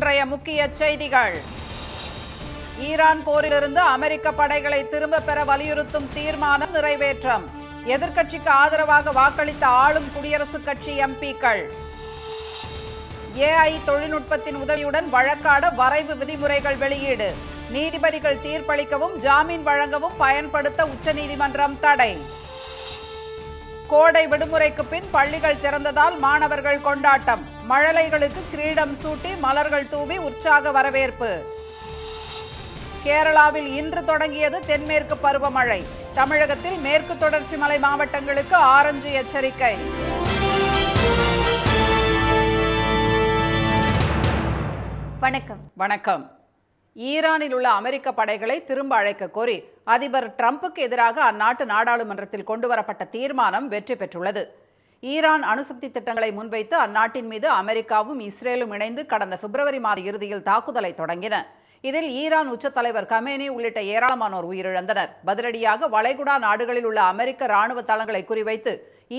இன்றைய முக்கிய செய்திகள். ஈரான் போரிலிருந்து அமெரிக்க படைகளை திரும்ப பெற வலியுறுத்தும் தீர்மானம் நிறைவேற்றம். எதிர்க்கட்சிக்கு ஆதரவாக வாக்களித்த ஆளும் குடியரசுக் கட்சி எம்பிக்கள். AI தொழில்நுட்பத்தின் உதவியுடன் வழக்காட வரைவு விதிமுறைகள் வெளியீடு. நீதிபதிகள் தீர்ப்பளிக்கவும் ஜாமீன் வழங்கவும் பயன்படுத்த உச்சநீதிமன்றம் தடை. கோடை விடுமுறைக்கு பின் பள்ளிகள் திறந்ததால் மாணவர்கள் கொண்டாட்டம். மழலைகளுக்கு கிரீடம் சூட்டி மலர்கள் தூவி உற்சாக வரவேற்பு. கேரளாவில் இன்று தொடங்கியது தென்மேற்கு பருவமழை. தமிழகத்தில் மேற்கு தொடர்ச்சி மலை மாவட்டங்களுக்கு ஆரஞ்சு எச்சரிக்கை. வணக்கம். ஈரானில் உள்ள அமெரிக்க படைகளை திரும்ப அழைக்க கோரி அதிபர் டிரம்புக்கு எதிராக அந்நாட்டு நாடாளுமன்றத்தில் கொண்டுவரப்பட்ட தீர்மானம் வெற்றி பெற்றுள்ளது. ஈரான் அணுசக்தி திட்டங்களை முன்வைத்து அந்நாட்டின் மீது அமெரிக்காவும் இஸ்ரேலும் இணைந்து கடந்த பிப்ரவரி மாத இறுதியில் தாக்குதலை தொடங்கின. இதில் ஈரான் உச்சத்தலைவர் கமேனி உள்ளிட்ட ஏராளமானோர் உயிரிழந்தனர். பதிலடியாக வளைகுடா நாடுகளில் உள்ள அமெரிக்க ராணுவ தளங்களை குறிவைத்து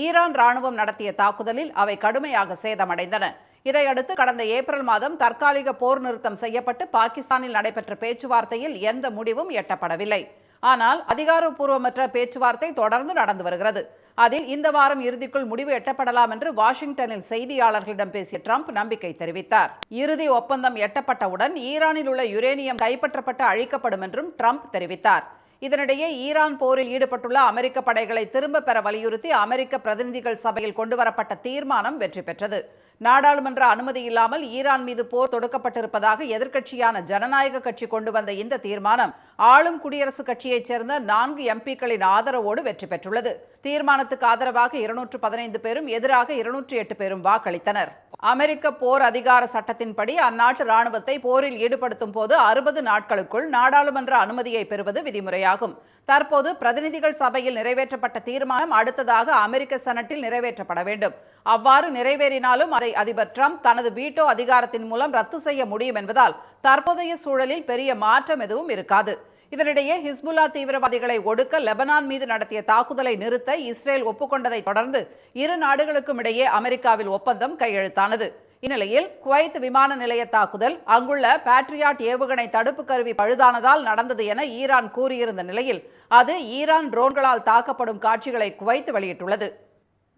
ஈரான் ராணுவம் நடத்திய தாக்குதலில் அவை கடுமையாக சேதமடைந்தன. இதையடுத்து கடந்த ஏப்ரல் மாதம் தற்காலிக போர் நிறுத்தம் செய்யப்பட்டு பாகிஸ்தானில் நடைபெற்ற பேச்சுவார்த்தையில் எந்த முடிவும் எட்டப்படவில்லை. ஆனால் அதிகாரப்பூர்வமற்ற பேச்சுவார்த்தை தொடர்ந்து நடந்து வருகிறது. அதில் இந்த வாரம் இறுதிக்குள் முடிவு எட்டப்படலாம் என்று வாஷிங்டனில் செய்தியாளர்களிடம் பேசிய ட்ரம்ப் நம்பிக்கை தெரிவித்தார். இறுதி ஒப்பந்தம் எட்டப்பட்டவுடன் ஈரானில் உள்ள யுரேனியம் கைப்பற்றப்பட்டு அழிக்கப்படும் என்றும் ட்ரம்ப் தெரிவித்தார். இதனிடையே ஈரான் போரில் ஈடுபட்டுள்ள அமெரிக்க படைகளை திரும்ப பெற வலியுறுத்தி அமெரிக்க பிரதிநிதிகள் சபையில் கொண்டுவரப்பட்ட தீர்மானம் வெற்றி பெற்றது. நாடாளுமன்ற அனுமதி இல்லாமல் ஈரான் மீது போர் தொடுக்கப்பட்டிருப்பதாக எதிர்க்கட்சியான ஜனநாயக கட்சி கொண்டு வந்த இந்த தீர்மானம் ஆளும் குடியரசுக் கட்சியைச் சேர்ந்த 4 எம்பிக்களின் ஆதரவோடு வெற்றி பெற்றுள்ளது. தீர்மானத்துக்கு ஆதரவாக 215 பேரும் எதிராக 208 பேரும் வாக்களித்தனர். அமெரிக்க போர் அதிகார சட்டத்தின்படி அந்நாட்டு ராணுவத்தை போரில் ஈடுபடுத்தும் போது 60 நாட்களுக்குள் நாடாளுமன்ற அனுமதியை பெறுவது விதிமுறையாகும். தற்போது பிரதிநிதிகள் சபையில் நிறைவேற்றப்பட்ட தீர்மானம் அடுத்ததாக அமெரிக்க செனட்டில் நிறைவேற்றப்பட வேண்டும். அவ்வாறு நிறைவேறினாலும் அதை அதிபர் ட்ரம்ப் தனது வீட்டோ அதிகாரத்தின் மூலம் ரத்து செய்ய முடியும் என்பதால் தற்போதைய சூழலில் பெரிய மாற்றம் எதுவும் இருக்காது. இதனிடையே ஹிஸ்புல்லா தீவிரவாதிகளை ஒடுக்க லெபனான் மீது நடத்திய தாக்குதலை நிறுத்த இஸ்ரேல் ஒப்புக்கொண்டதை தொடர்ந்து இரு நாடுகளுக்கும் இடையே அமெரிக்காவில் ஒப்பந்தம் கையெழுத்தானது. இந்நிலையில் குவைத் விமான நிலைய தாக்குதல் அங்குள்ள பேட்ரியாட் ஏவுகணை தடுப்பு கருவி பழுதானதால் நடந்தது என ஈரான் கூறியிருந்த நிலையில் அது ஈரான் ட்ரோன்களால் தாக்கப்படும் காட்சிகளை குவைத் வெளியிட்டுள்ளது.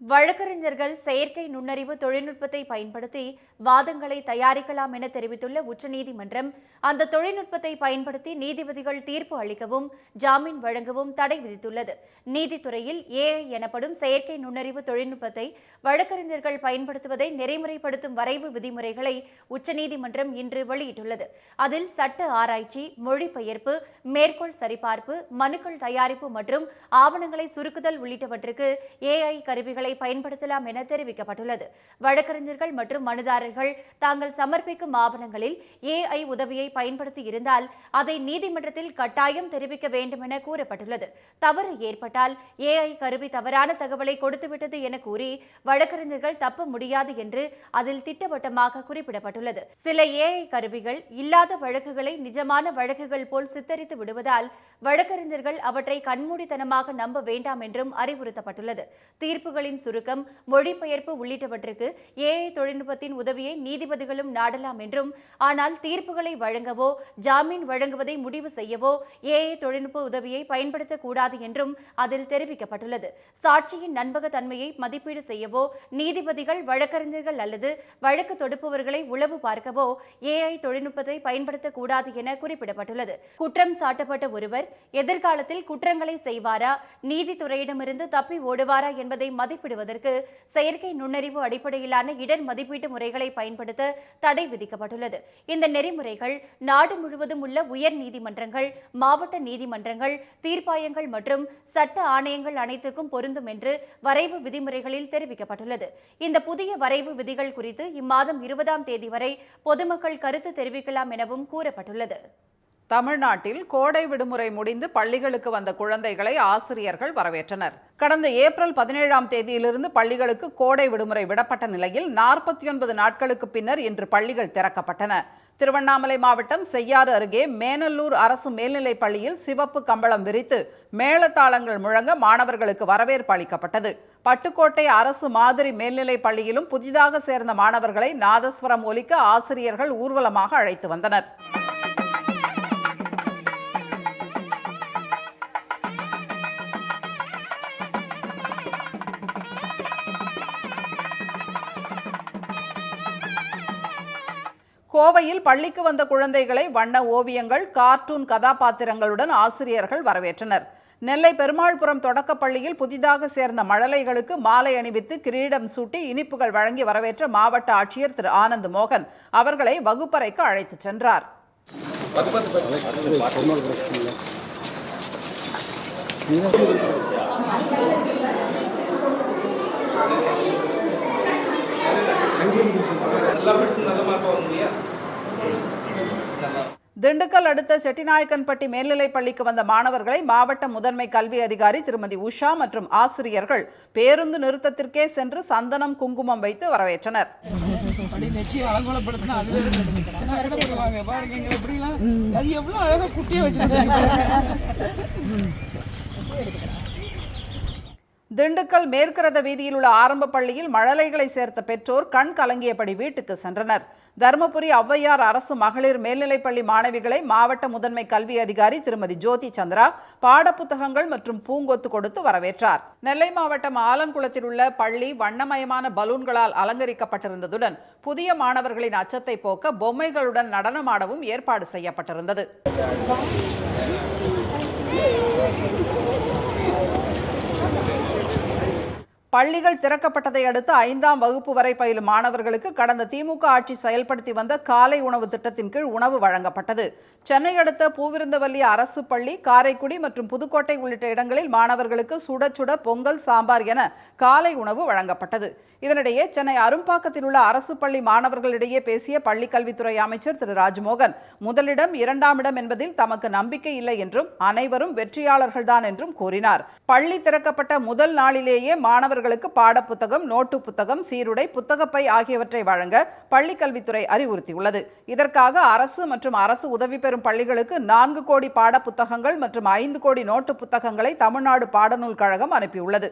வழக்கறிஞர்கள் செயற்கை நுண்ணறிவு தொழில்நுட்பத்தை பயன்படுத்தி வாதங்களை தயாரிக்கலாம் என தெரிவித்துள்ள உச்சநீதிமன்றம் அந்த தொழில்நுட்பத்தை பயன்படுத்தி நீதிபதிகள் தீர்ப்பு அளிக்கவும் ஜாமீன் வழங்கவும் தடை விதித்துள்ளது. நீதித்துறையில் AI எனப்படும் செயற்கை நுண்ணறிவு தொழில்நுட்பத்தை வழக்கறிஞர்கள் பயன்படுத்துவதை நெறிமுறைப்படுத்தும் வரைவு விதிமுறைகளை உச்சநீதிமன்றம் இன்று வெளியிட்டுள்ளது. அதில் சட்ட ஆராய்ச்சி, மொழிபெயர்ப்பு, மேற்கோள் சரிபார்ப்பு, மனுக்கள் தயாரிப்பு மற்றும் ஆவணங்களை சுருக்குதல் உள்ளிட்டவற்றுக்கு AI கருவிகளை பயன்படுத்தலாம் என தெரிவிக்கப்பட்டுள்ளது. வழக்கறிஞர்கள் மற்றும் மனுதாரர்கள் தாங்கள் சமர்ப்பிக்கும் ஆவணங்களில் AI உதவியை பயன்படுத்தி இருந்தால் அதை நீதிமன்றத்தில் கட்டாயம் தெரிவிக்க வேண்டும் என கூறப்பட்டுள்ளது. தவறு ஏற்பட்டால் AI கருவி தவறான தகவலை கொடுத்துவிட்டது என கூறி வழக்கறிஞர்கள் தப்ப முடியாது என்று அதில் திட்டவட்டமாக குறிப்பிடப்பட்டுள்ளது. சில AI கருவிகள் இல்லாத வழக்குகளை நிஜமான வழக்குகள் போல் சித்தரித்து விடுவதால் வழக்கறிஞர்கள் அவற்றை கண்மூடித்தனமாக நம்ப வேண்டாம் என்றும் அறிவுறுத்தப்பட்டுள்ளது. தீர்ப்புகளின் சுருக்கம், மொழிபெயர்ப்பு உள்ளிட்டவற்றுக்கு AI தொழில்நுட்பத்தின் உதவியை நீதிபதிகளும் நாடலாம் என்றும், ஆனால் தீர்ப்புகளை வழங்கவோ ஜாமீன் வழங்குவதை முடிவு செய்யவோ AI தொழில்நுட்ப உதவியை பயன்படுத்தக்கூடாது என்றும் அதில் தெரிவிக்கப்பட்டுள்ளது. சாட்சியின் நம்பகத்தன்மையை மதிப்பீடு செய்யவோ நீதிபதிகள் வழக்கறிஞர்கள் அல்லது வழக்கு தொடுப்பவர்களை உளவு பார்க்கவோ AI தொழில்நுட்பத்தை பயன்படுத்தக்கூடாது என குறிப்பிடப்பட்டுள்ளது. குற்றம் சாட்டப்பட்ட ஒருவர் எதிர்காலத்தில் குற்றங்களை செய்வாரா, நீதித்துறையிடமிருந்து தப்பி ஓடுவாரா என்பதை மதிப்பிடுவதற்கு செயற்கை நுண்ணறிவு அடிப்படையிலான இடர் மதிப்பீட்டு முறைகளை பயன்படுத்த தடை விதிக்கப்பட்டுள்ளது. இந்த நெறிமுறைகள் நாடு முழுவதும் உள்ள உயர் நீதிமன்றங்கள், மாவட்ட நீதிமன்றங்கள், தீர்ப்பாயங்கள் மற்றும் சட்ட ஆணையங்கள் அனைத்துக்கும் பொருந்தும் என்று வரைவு விதிமுறைகளில் தெரிவிக்கப்பட்டுள்ளது. இந்த புதிய வரைவு விதிகள் குறித்து இம்மாதம் 20ஆம் தேதி வரை பொதுமக்கள் கருத்து தெரிவிக்கலாம் எனவும் கூறப்பட்டுள்ளது. தமிழ்நாட்டில் கோடை விடுமுறை முடிந்து பள்ளிகளுக்கு வந்த குழந்தைகளை ஆசிரியர்கள் வரவேற்றனர். கடந்த ஏப்ரல் 17ஆம் தேதியிலிருந்து பள்ளிகளுக்கு கோடை விடுமுறை விடப்பட்ட நிலையில் 49 நாட்களுக்கு பின்னர் இன்று பள்ளிகள் திறக்கப்பட்டன. திருவண்ணாமலை மாவட்டம் செய்யாறு அருகே மேனல்லூர் அரசு மேல்நிலைப் பள்ளியில் சிவப்பு கம்பளம் விரித்து மேளதாளங்கள் முழங்க மாணவர்களுக்கு வரவேற்பு அளிக்கப்பட்டது. பட்டுக்கோட்டை அரசு மாதிரி மேல்நிலைப் பள்ளியிலும் புதிதாக சேர்ந்த மாணவர்களை நாதஸ்வரம் ஒலிக்க ஆசிரியர்கள் ஊர்வலமாக அழைத்து வந்தனர். கோவையில் பள்ளிக்கு வந்த குழந்தைகளை வண்ண ஓவியங்கள், கார்ட்டூன் கதாபாத்திரங்களுடன் ஆசிரியர்கள் வரவேற்றனர். நெல்லை பெருமாள்புரம் தொடக்கப்பள்ளியில் புதிதாக சேர்ந்த மழலைகளுக்கு மாலை அணிவித்து கிரீடம் சூட்டி இனிப்புகள் வழங்கி வரவேற்ற மாவட்ட ஆட்சியர் திரு ஆனந்த் மோகன் அவர்களை வகுப்பறைக்கு அழைத்துச் சென்றார். திண்டுக்கல் அடுத்த செட்டிநாயக்கன்பட்டி மேல்நிலைப் பள்ளிக்கு வந்த மாணவர்களை மாவட்ட முதன்மை கல்வி அதிகாரி திருமதி உஷா மற்றும் ஆசிரியர்கள் பேருந்து நிறுத்தத்திற்கே சென்று சந்தனம், குங்குமம் வைத்து வரவேற்றனர். திண்டுக்கல் மேற்கரத வீதியில் உள்ள ஆரம்ப பள்ளியில் மழலைகளை சேர்த்த பெற்றோர் கண் கலங்கியபடி வீட்டுக்கு சென்றனர். தருமபுரி ஔவையார் அரசு மகளிர் மேல்நிலைப்பள்ளி மாணவிகளை மாவட்ட முதன்மை கல்வி அதிகாரி திருமதி ஜோதி சந்திரா பாடப்புத்தகங்கள் மற்றும் பூங்கொத்து கொடுத்து வரவேற்றார். நெல்லை மாவட்டம் ஆலன்குளத்தில் உள்ள பள்ளி வண்ணமயமான பலூன்களால் அலங்கரிக்கப்பட்டிருந்ததுடன் புதிய மாணவர்களின் அச்சத்தை போக்க பொம்மைகளுடன் நடனமாடவும் ஏற்பாடு செய்யப்பட்டிருந்தது. பள்ளிகள் திறக்கப்பட்டதை அடுத்து 5ஆம் வகுப்பு வரை பயிலும் மாணவர்களுக்கு கடந்த திமுக ஆட்சி செயல்படுத்தி வந்த காலை உணவு திட்டத்தின் கீழ் உணவு வழங்கப்பட்டது. சென்னை அடுத்த பூவிருந்தவல்லி அரசு பள்ளி, காரைக்குடி மற்றும் புதுக்கோட்டை உள்ளிட்ட இடங்களில் மாணவர்களுக்கு சுட சுட பொங்கல், சாம்பார் என காலை உணவு வழங்கப்பட்டது. இதனிடையே சென்னை அரும்பாக்கத்தில் உள்ள அரசு பள்ளி மாணவர்களிடையே பேசிய பள்ளிக்கல்வித்துறை அமைச்சர் திரு ராஜ்மோகன், முதலிடம், 2ஆம் இடம் என்பதில் தமக்கு நம்பிக்கை இல்லை என்றும் அனைவரும் வெற்றியாளர்கள்தான் என்றும் கூறினார். பள்ளி திறக்கப்பட்ட முதல் நாளிலேயே மாணவர்களுக்கு பாடப்புத்தகம், நோட்டு புத்தகம், சீருடை, புத்தகப்பை ஆகியவற்றை வழங்க பள்ளிக்கல்வித்துறை அறிவுறுத்தியுள்ளது. இதற்காக அரசு மற்றும் அரசு உதவி பெறும் பள்ளிகளுக்கு 4 கோடி பாடப்புத்தகங்கள் மற்றும் 5 கோடி நோட்டு புத்தகங்களை தமிழ்நாடு பாடநூல் கழகம் அனுப்பியுள்ளது.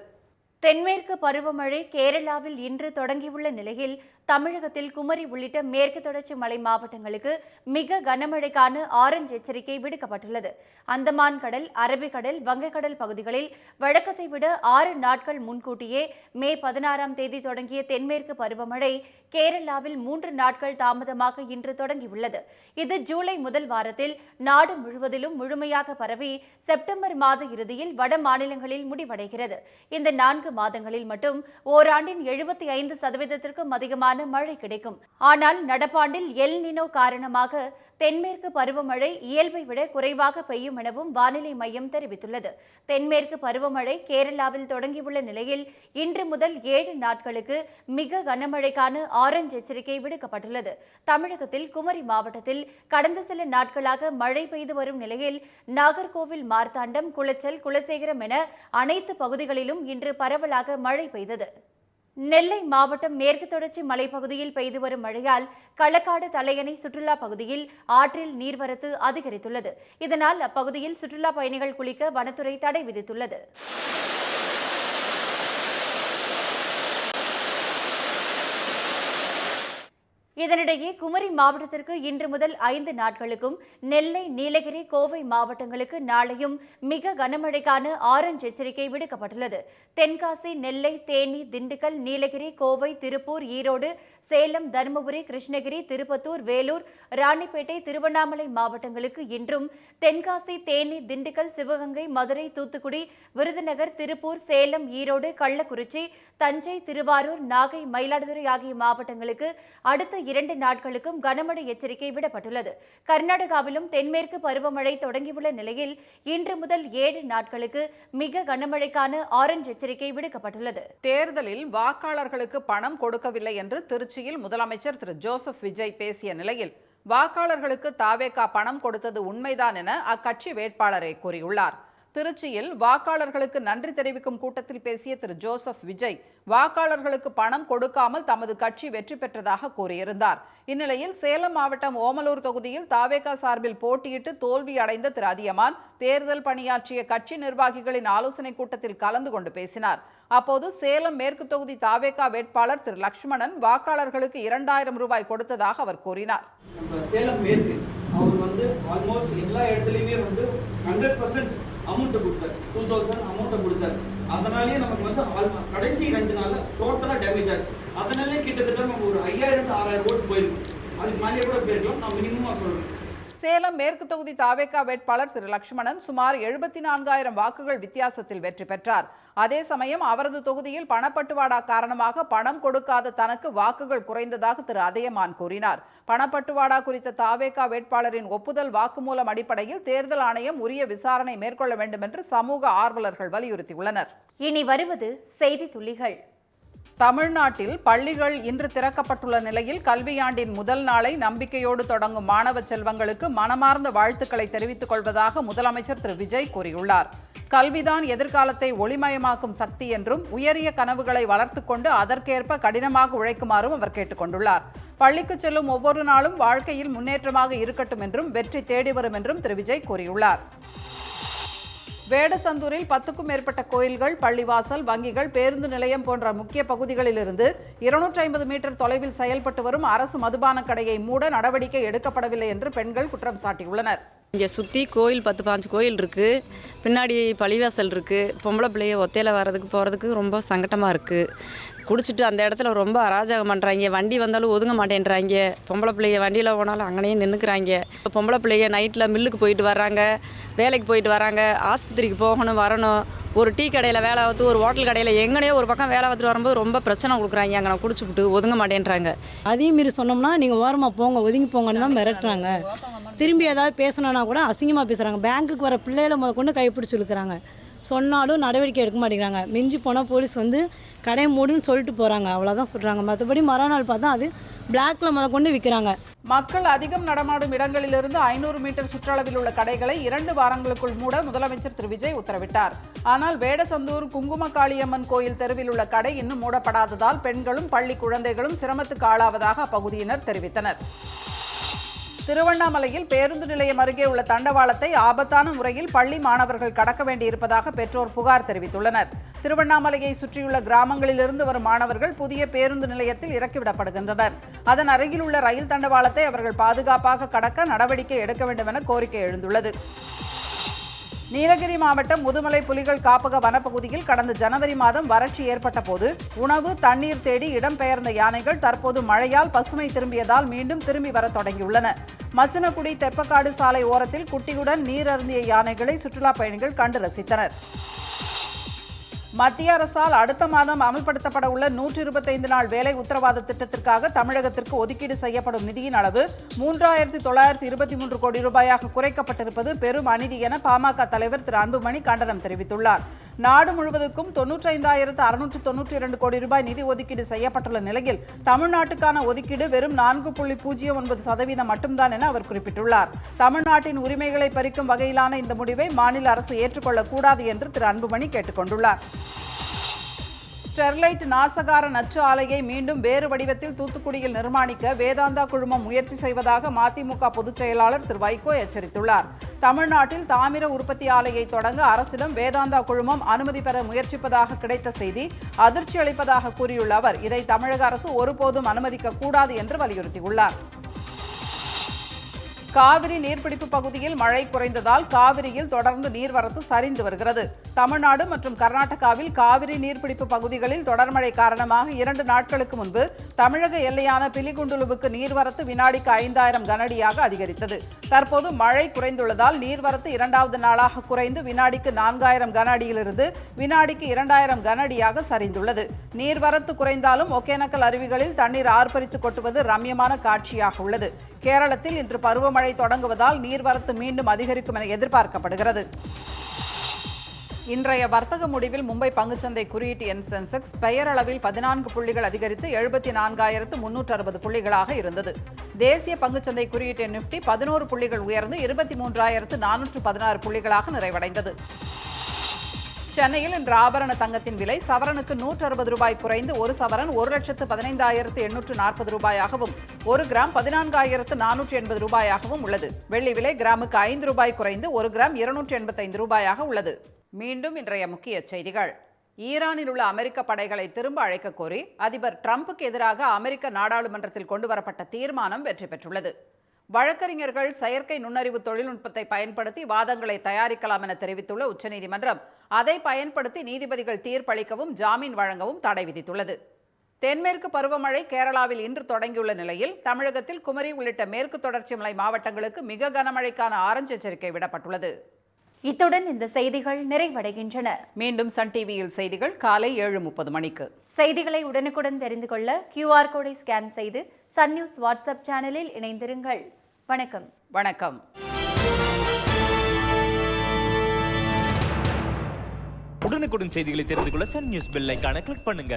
தென்மேற்கு பருவமழை கேரளாவில் இன்று தொடங்கியுள்ள நிலையில் தமிழகத்தில் குமரி உள்ளிட்ட மேற்கு தொடர்ச்சி மலை மாவட்டங்களுக்கு மிக கனமழைக்கான ஆரஞ்ச் எச்சரிக்கை விடுக்கப்பட்டுள்ளது. அந்தமான் கடல், அரபிக்கடல், வங்கக்கடல் பகுதிகளில் வழக்கத்தை விட 6 நாட்கள் முன்கூட்டியே மே 16ஆம் தேதி தொடங்கிய தென்மேற்கு பருவமழை கேரளாவில் 3 நாட்கள் தாமதமாக இன்று தொடங்கியுள்ளது. இது ஜூலை முதல் வாரத்தில் நாடு முழுவதிலும் முழுமையாக பரவி செப்டம்பர் மாத இறுதியில் வட மாநிலங்களில் முடிவடைகிறது. இந்த 4 மாதங்களில் மட்டும் ஓராண்டின் 75% அதிகமான மழை கிடைக்கும். ஆனால் நடப்பாண்டில் எல் நினோ காரணமாக தென்மேற்கு பருவமழை இயல்பை விட குறைவாக பெய்யும் எனவும் வானிலை மையம் தெரிவித்துள்ளது. தென்மேற்கு பருவமழை கேரளாவில் தொடங்கியுள்ள நிலையில் இன்று முதல் 7 நாட்களுக்கு மிக கனமழைக்கான ஆரஞ்ச் எச்சரிக்கை விடுக்கப்பட்டுள்ளது. தமிழகத்தில் குமரி மாவட்டத்தில் கடந்த சில நாட்களாக மழை பெய்து வரும் நிலையில் நாகர்கோவில், மார்த்தாண்டம், குளச்சல், குலசேகரம் என அனைத்து பகுதிகளிலும் இன்று பரவலாக மழை பெய்தது. நெல்லை மாவட்டம் மேற்கு தொடர்ச்சி மலைப்பகுதியில் பெய்து வரும் மழையால் களக்காடு தலையணை சுற்றுலா பகுதியில் ஆற்றில் நீர்வரத்து அதிகரித்துள்ளது. இதனால் அப்பகுதியில் சுற்றுலா பயணிகள் குளிக்க வனத்துறை தடை விதித்துள்ளது. இதனிடையே குமரி மாவட்டத்திற்கு இன்று முதல் 5 நாட்களுக்கும், நெல்லை, நீலகிரி, கோவை மாவட்டங்களுக்கு நாளையும் மிக கனமழைக்கான ஆரஞ்ச் எச்சரிக்கை விடுக்கப்பட்டுள்ளது. தென்காசி, நெல்லை, தேனி, திண்டுக்கல், நீலகிரி, கோவை, திருப்பூர், ஈரோடு, சேலம், தருமபுரி, கிருஷ்ணகிரி, திருப்பத்தூர், வேலூர், ராணிப்பேட்டை, திருவண்ணாமலை மாவட்டங்களுக்கு இன்றும், தென்காசி, தேனி, திண்டுக்கல், சிவகங்கை, மதுரை, தூத்துக்குடி, விருதுநகர், திருப்பூர், சேலம், ஈரோடு, கள்ளக்குறிச்சி, தஞ்சை, திருவாரூர், நாகை, மயிலாடுதுறை ஆகிய மாவட்டங்களுக்கு அடுத்த 2 நாட்களுக்கும் கனமழை எச்சரிக்கை விடப்பட்டுள்ளது. கர்நாடகாவிலும் தென்மேற்கு பருவமழை தொடங்கியுள்ள நிலையில் இன்று முதல் 7 நாட்களுக்கு மிக கனமழைக்கான ஆரஞ்ச் எச்சரிக்கை விடுக்கப்பட்டுள்ளது. தேர்தலில் வாக்காளர்களுக்கு பணம் கொடுக்கவில்லை என்று திருச்சியில் முதலமைச்சர் திரு ஜோசப் விஜய் பேசிய நிலையில் வாக்காளர்களுக்கு தாவேகா பணம் கொடுத்தது உண்மைதான் என அக்கட்சி வேட்பாளரே கூறியுள்ளார். திருச்சியில் வாக்காளர்களுக்கு நன்றி தெரிவிக்கும் கூட்டத்தில் பேசிய திரு ஜோசப் விஜய் வாக்காளர்களுக்கு பணம் கொடுக்காமல் தமது கட்சி வெற்றி பெற்றதாக கூறியிருந்தார். இந்நிலையில் சேலம் மாவட்டம் ஓமலூர் தொகுதியில் தாவேகா சார்பில் போட்டியிட்டு தோல்வி அடைந்த திரு அதியமான் தேர்தல் பணியாற்றிய கட்சி நிர்வாகிகளின் ஆலோசனை கூட்டத்தில் கலந்து கொண்டு பேசினார். அப்போது சேலம் மேற்கு தொகுதி தாவேகா வேட்பாளர் திரு லட்சுமணன் வாக்காளர்களுக்கு 2000 ரூபாய் கொடுத்ததாக அவர் கூறினார். சேலம் மேற்கு அவர் ஆல்மோஸ்ட் எல்லா இடத்துலையுமே 100% அமௌண்ட் கொடுத்தார். 2000 அமௌண்ட் கொடுத்தார். அதனாலேயே நமக்கு கடைசி 2 நாள்ல டோட்டலா டேமேஜ் ஆச்சு. அதனாலே கிட்டத்தட்ட நம்ம ஒரு 5000 to 6000 ஓட்டு போயிருக்கும். அதுக்கு மேலே கூட போயிருக்கலாம். நான் மினிமமா சொல்றேன். சேலம் மேற்கு தொகுதி தாவேகா வேட்பாளர் திரு லட்சுமணன் சுமார் 74000 வாக்குகள் வித்தியாசத்தில் வெற்றி பெற்றார். அதே சமயம் அவரது தொகுதியில் பணப்பட்டுவாடா காரணமாக பணம் கொடுக்காத தனக்கு வாக்குகள் குறைந்ததாக திரு அதியமான் கூறினார். பணப்பட்டுவாடா குறித்த தாவேகா வேட்பாளரின் ஒப்புதல் வாக்குமூலம் அடிப்படையில் தேர்தல் ஆணையம் உரிய விசாரணை மேற்கொள்ள வேண்டும் என்று சமூக ஆர்வலர்கள் வலியுறுத்தியுள்ளனர். இனி வருவது செய்தி துளிகள். தமிழ்நாட்டில் பள்ளிகள் இன்று திறக்கப்பட்டுள்ள நிலையில் கல்வியாண்டின் முதல் நாளை நம்பிக்கையோடு தொடங்கும் மாணவ செல்வங்களுக்கு மனமார்ந்த வாழ்த்துக்களை தெரிவித்துக் கொள்வதாக முதலமைச்சர் திரு விஜய் கூறியுள்ளார். கல்விதான் எதிர்காலத்தை ஒளிமயமாக்கும் சக்தி என்றும் உயரிய கனவுகளை வளர்த்துக் கொண்டு அதற்கேற்ப கடினமாக உழைக்குமாறும் அவர் கேட்டுக் கொண்டுள்ளார். பள்ளிக்கு செல்லும் ஒவ்வொரு நாளும் வாழ்க்கையில் முன்னேற்றமாக இருக்கட்டும் என்றும் வெற்றி தேடி வரும் என்றும் திரு விஜய் கூறியுள்ளார். வேடசந்தூரில் 10க்கும் மேற்பட்ட கோயில்கள், பள்ளிவாசல், வங்கிகள், பேருந்து நிலையம் போன்ற முக்கிய பகுதிகளிலிருந்து 250 மீட்டர் தொலைவில் செயல்பட்டு வரும் அரசு மதுபான கடையை மூட நடவடிக்கை எடுக்கப்படவில்லை என்று பெண்கள் குற்றம் சாட்டியுள்ளனர். இங்கே சுற்றி கோயில் 10-15 கோயில் இருக்குது. பின்னாடி பள்ளிவாசல் இருக்குது. பொம்பளை பிள்ளைய ஒத்தையில் போகிறதுக்கு ரொம்ப சங்கடமாக இருக்குது. குடிச்சிட்டு அந்த இடத்துல ரொம்ப அராஜகம் பண்ணுறாங்க. வண்டி வந்தாலும் ஒதுங்க மாட்டேன்றாங்க. பொம்பளை பிள்ளைய வண்டியில் போனாலும் அங்கேயே நின்றுக்கிறாங்க. பொம்பளை பிள்ளைய நைட்டில் மில்லுக்கு போயிட்டு வர்றாங்க, வேலைக்கு போயிட்டு வராங்க, ஆஸ்பத்திரிக்கு போகணும் வரணும். ஒரு டீ கடையில் வேலை பார்த்து, ஒரு ஹோட்டல் கடையில் எங்கனையோ ஒரு பக்கம் வேலை பார்த்துட்டு வரும்போது ரொம்ப பிரச்சனை கொடுக்குறாங்க. அங்கே நான் குடிச்சுவிட்டு ஒதுங்க மாட்டேன்றாங்க. அதே மாரி சொன்னோம்னா நீங்கள் ஓரமாக போங்க, ஒதுங்கி போங்கன்னு தான் மிரட்டுறாங்க. திரும்பி ஏதாவது பேசணுன்னா கூட அசிங்கமாக பேசுகிறாங்க. பேங்க்குக்கு வர பிள்ளைகளை கொண்டு கைப்பிடிச்சு இழுக்கிறாங்க. சொன்னாலும் நடவடிக்கை எடுக்க மாட்டேங்கிறாங்க. மிஞ்சி போனால் போலீஸ் கடை மூடுன்னு சொல்லிட்டு போகிறாங்க. அவ்வளோதான் சொல்கிறாங்க. மற்றபடி மறுநாள் பார்த்தா அது பிளாக்ல கொண்டு விற்கிறாங்க. மக்கள் அதிகம் நடமாடும் இடங்களிலிருந்து 500 மீட்டர் சுற்றளவில் உள்ள கடைகளை 2 வாரங்களுக்குள் மூட முதலமைச்சர் திரு விஜய் உத்தரவிட்டார். ஆனால் வேடசந்தூர் குங்குமகாளியம்மன் கோயில் தெருவில் உள்ள கடை இன்னும் மூடப்படாததால் பெண்களும் பள்ளி குழந்தைகளும் சிரமத்துக்கு ஆளாவதாக அப்பகுதியினர் தெரிவித்தனர். திருவண்ணாமலையில் பேருந்து நிலையம் அருகே உள்ள தண்டவாளத்தை ஆபத்தான முறையில் பள்ளி மாணவர்கள் கடக்க வேண்டியிருப்பதாக பெற்றோர் புகார் தெரிவித்துள்ளனர். திருவண்ணாமலையை சுற்றியுள்ள கிராமங்களிலிருந்து வரும் மாணவர்கள் புதிய பேருந்து நிலையத்தில் இறக்கிவிடப்படுகின்றனர். அதன் அருகில் உள்ள ரயில் தண்டவாளத்தை அவர்கள் பாதுகாப்பாக கடக்க நடவடிக்கை எடுக்க வேண்டும் என கோரிக்கை எழுந்துள்ளது. நீலகிரி மாவட்டம் முதுமலை புலிகள் காப்பக வனப்பகுதியில் கடந்த ஜனவரி மாதம் வறட்சி ஏற்பட்ட போது உணவு, தண்ணீர் தேடி இடம்பெயர்ந்த யானைகள் தற்போது மழையால் பசுமை திரும்பியதால் மீண்டும் திரும்பி வர தொடங்கியுள்ளன. மசினகுடி தெப்பக்காடு சாலை ஓரத்தில் குட்டியுடன் நீர் அருந்திய யானைகளை சுற்றுலா பயணிகள் கண்டு ரசித்தனர். மத்திய அரசால் அடுத்த மாதம் அமல்படுத்தப்பட உள்ள 125 நாள் வேலை உத்தரவாத திட்டத்திற்காக தமிழகத்திற்கு ஒதுக்கீடு செய்யப்படும் நிதியின் அளவு 3923 கோடி ரூபாயாக குறைக்கப்பட்டிருப்பது பெரும் அநீதி என பாமக தலைவர் திரு அன்புமணி கண்டனம் தெரிவித்துள்ளார். நாடு முழுவதுக்கும் 95,692 கோடி ரூபாய் நிதி ஒதுக்கீடு செய்யப்பட்டுள்ள நிலையில் தமிழ்நாட்டுக்கான ஒதுக்கீடு வெறும் 4.09% மட்டும்தான் என அவர் குறிப்பிட்டுள்ளார். தமிழ்நாட்டின் உரிமைகளை பறிக்கும் வகையிலான இந்த முடிவை மாநில அரசு ஏற்றுக்கொள்ளக்கூடாது என்று திரு அன்புமணி கேட்டுக் கொண்டுள்ளார். ஸ்டெர்லைட் நாசகார நச்சு ஆலையை மீண்டும் வேறு வடிவத்தில் தூத்துக்குடியில் நிர்மாணிக்க வேதாந்தா குழுமம் முயற்சி செய்வதாக மதிமுக பொதுச் செயலாளர் திரு வைகோ எச்சரித்துள்ளார். தமிழ்நாட்டில் தாமிர உற்பத்தி ஆலையை தொடங்க அரசிடம் வேதாந்தா குழுமம் அனுமதி பெற முயற்சிப்பதாக கிடைத்த செய்தி அதிர்ச்சி அளிப்பதாக கூறியுள்ள அவர் இதை தமிழக அரசு ஒருபோதும் அனுமதிக்க கூடாது என்று வலியுறுத்தியுள்ளார். காவிரி நீர்பிடிப்பு பகுதியில் மழை குறைந்ததால் காவிரியில் தொடர்ந்து நீர்வரத்து சரிந்து வருகிறது. தமிழ்நாடு மற்றும் கர்நாடகாவில் காவிரி நீர்பிடிப்பு பகுதிகளில் தொடர் மழை காரணமாக 2 நாட்களுக்கு முன்பு தமிழக எல்லையான பிலிகுண்டுலுவுக்கு நீர்வரத்து வினாடிக்கு 5000 கனஅடியாக அதிகரித்தது. தற்போது மழை குறைந்துள்ளதால் நீர்வரத்து 2வது நாளாக குறைந்து வினாடிக்கு 4000 கனஅடியிலிருந்து வினாடிக்கு 2000 கனஅடியாக சரிந்துள்ளது. நீர்வரத்து குறைந்தாலும் ஒகேனக்கல் அருவிகளில் தண்ணீர் ஆர்ப்பரித்து கொட்டுவது ரம்யமான காட்சியாக உள்ளது. கேரளத்தில் இன்று பருவமழை தொடங்குவதால் நீர்வரத்து மீண்டும் அதிகரிக்கும் என எதிர்பார்க்கப்படுகிறது. இன்றைய வர்த்தக முடிவில் மும்பை பங்குச்சந்தை குறியீட்டு எண் சென்செக்ஸ் பெயரளவில் 14 புள்ளிகள் அதிகரித்து 74,360 புள்ளிகளாக இருந்தது. தேசிய பங்குச்சந்தை குறியீட்டு எண் நிஃப்டி 11 புள்ளிகள் உயர்ந்து 23,416 புள்ளிகளாக நிறைவடைந்தது. சென்னையில் இன்று ஆபரண தங்கத்தின் விலை சவரனுக்கு 160 ரூபாய் குறைந்து ஒரு சவரன் 1,15,840 ரூபாயாகவும் ஒரு கிராம் 14,480 ரூபாயாகவும் உள்ளது. வெள்ளி விலை கிராமுக்கு 5 ரூபாய் குறைந்து ஒரு கிராம் 285 ரூபாயாக உள்ளது. மீண்டும் இன்றைய முக்கிய செய்திகள். ஈரானில் உள்ள அமெரிக்க படைகளை திரும்ப அழைக்க கோரி அதிபர் டிரம்புக்கு எதிராக அமெரிக்க நாடாளுமன்றத்தில் கொண்டுவரப்பட்ட தீர்மானம் வெற்றி பெற்றுள்ளது. வழக்கறிஞர்கள் செயற்கை நுண்ணறிவு தொழில்நுட்பத்தை பயன்படுத்தி வாதங்களை தயாரிக்கலாம் என தெரிவித்துள்ள உச்சநீதிமன்றம் அதை பயன்படுத்தி நீதிபதிகள் தீர்ப்பளிக்கவும் ஜாமீன் வழங்கவும் தடை விதித்துள்ளது. தென்மேற்கு பருவமழை கேரளாவில் இன்று தொடங்கியுள்ள நிலையில் தமிழகத்தில் குமரி உள்ளிட்ட மேற்கு தொடர்ச்சி மலை மாவட்டங்களுக்கு மிக கனமழைக்கான ஆரஞ்சு எச்சரிக்கை விடப்பட்டுள்ளது. இத்துடன் இந்த செய்திகள் நிறைவடைகின்றன. மீண்டும் சன் டிவியில் செய்திகள் காலை 7:30 மணிக்கு. செய்திகளை உடனுக்குடன் தெரிந்து கொள்ள QR கோடை ஸ்கேன் செய்து சன் நியூஸ் வாட்ஸ்அப் சேனலில் இணைந்திருங்கள். வணக்கம். வணக்கம். உடனுக்குடன் செய்திகளை தெரிந்து கொள்ள சன் நியூஸ் பெல் ஐகானை கிளிக் பண்ணுங்க.